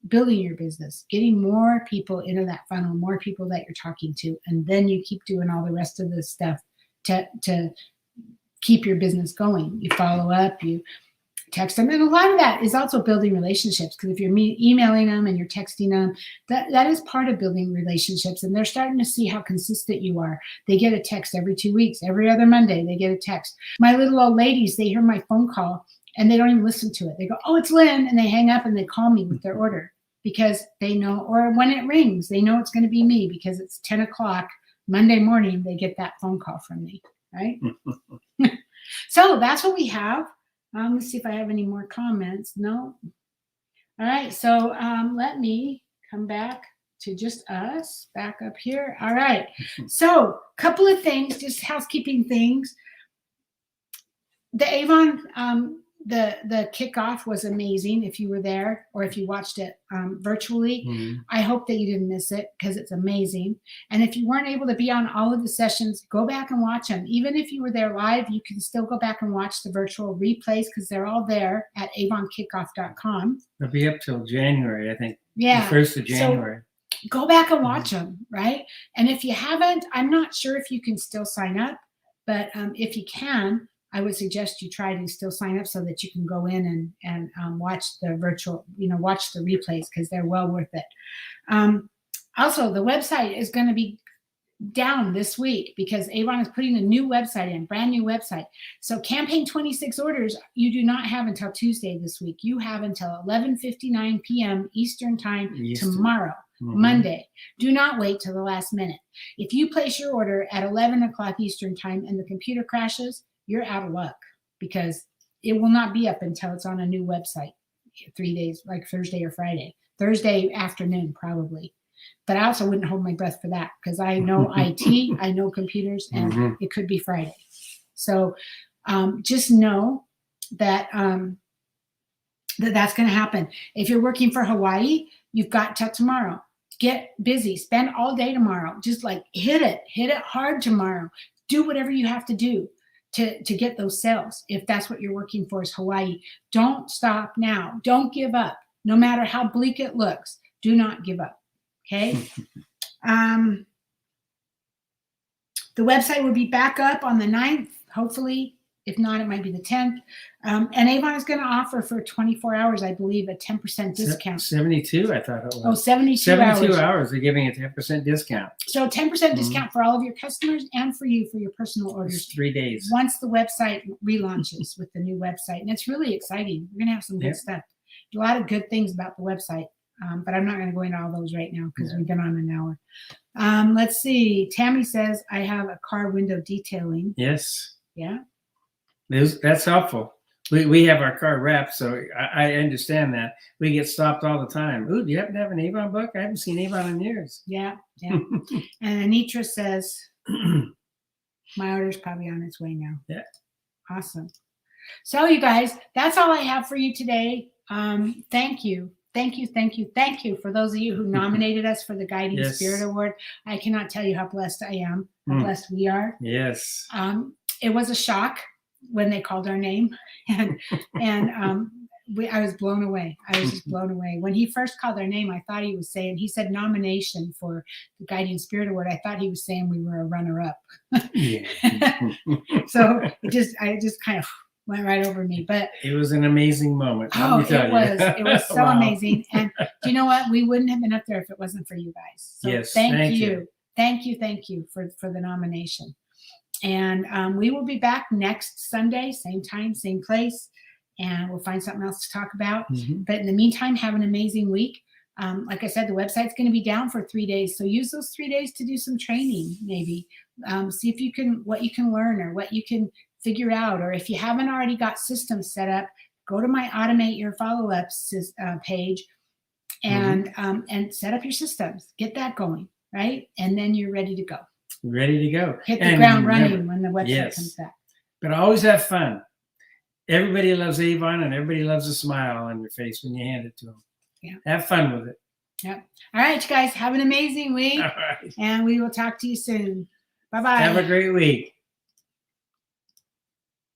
building your business, getting more people into that funnel, more people that you're talking to, and then you keep doing all the rest of the stuff to keep your business going. You follow up, you text them, and a lot of that is also building relationships, because if you're emailing them and you're texting them, that is part of building relationships, and they're starting to see how consistent you are. They get a text every 2 weeks, every other Monday they get a text. My little old ladies, they hear my phone call and they don't even listen to it. They go, "Oh, it's Lynn," and they hang up and they call me with their order because they know, or when it rings, they know it's going to be me because it's 10 o'clock Monday morning, they get that phone call from me, right? So that's what we have. Let's see if I have any more comments. No. All right. So let me come back to just us back up here. All right. So a couple of things, just housekeeping things. The Avon, the kickoff was amazing. If you were there or if you watched it virtually, I hope that you didn't miss it because it's amazing. And if you weren't able to be on all of the sessions, go back and watch them. Even if you were there live, you can still go back and watch the virtual replays because they're all there at avonkickoff.com. They'll be up till January, I think. Yeah. The 1st of January. So go back and watch them, right? And if you haven't, I'm not sure if you can still sign up, but if you can, I would suggest you try to still sign up so that you can go in and watch the virtual, watch the replays because they're well worth it. Also, the website is going to be down this week because Avon is putting a new website in, brand new website. So campaign 26 orders, you do not have until Tuesday this week. You have until 11:59 p.m. Eastern time tomorrow, Monday. Do not wait till the last minute. If you place your order at 11 o'clock Eastern time and the computer crashes, you're out of luck because it will not be up until it's on a new website 3 days, like Thursday or Friday, Thursday afternoon, probably. But I also wouldn't hold my breath for that because I know IT, I know computers, and it could be Friday. So just know that that's going to happen. If you're working for Hawaii, you've got till tomorrow. Get busy, spend all day tomorrow. Just like hit it hard tomorrow. Do whatever you have to do to get those sales. If that's what you're working for is Hawaii, don't stop now. Don't give up. No matter how bleak it looks, do not give up. Okay. The website will be back up on the 9th, hopefully. If not, it might be the 10th. And Avon is going to offer for 24 hours, I believe, a 10% discount. 72, I thought it was. Oh, 72 hours. 72 hours. They're giving a 10% discount. So 10% discount for all of your customers and for you for your personal orders. It's 3 days. Once the website relaunches with the new website. And it's really exciting. We're going to have some good stuff. A lot of good things about the website. But I'm not going to go into all those right now because we've been on an hour. Let's see. Tammy says, I have a car window detailing. Yes. Yeah. That's helpful. We have our car wrapped, so I understand that. We get stopped all the time. Ooh, do you happen to have an Avon book? I haven't seen Avon in years. Yeah. And Anitra says, my order's probably on its way now. Yeah. Awesome. So you guys, that's all I have for you today. Thank you. Thank you for those of you who nominated us for the Guiding Spirit Award. I cannot tell you how blessed I am, how blessed we are. Yes. It was a shock when they called our name, and I was blown away. I was just blown away. When he first called our name, I thought he said nomination for the Guiding Spirit Award. I thought he was saying we were a runner-up. So I just kind of went right over me. But it was an amazing moment. It was so amazing. And do you know what? We wouldn't have been up there if it wasn't for you guys. So thank you. Thank you for the nomination. And we will be back next Sunday, same time, same place, and we'll find something else to talk about. But in the meantime, have an amazing week. Like I said, the website's going to be down for 3 days, so use those 3 days to do some training. Maybe see if what you can learn or what you can figure out. Or if you haven't already got systems set up, go to my Automate Your Follow-Ups page and set up your systems. Get that going, right? And then you're ready to go. Ready to go. Hit the ground running when the website comes back. But always have fun. Everybody loves Avon, and everybody loves a smile on your face when you hand it to them. Yeah. Have fun with it. Yep. All right, you guys, have an amazing week. All right. And we will talk to you soon. Bye-bye. Have a great week.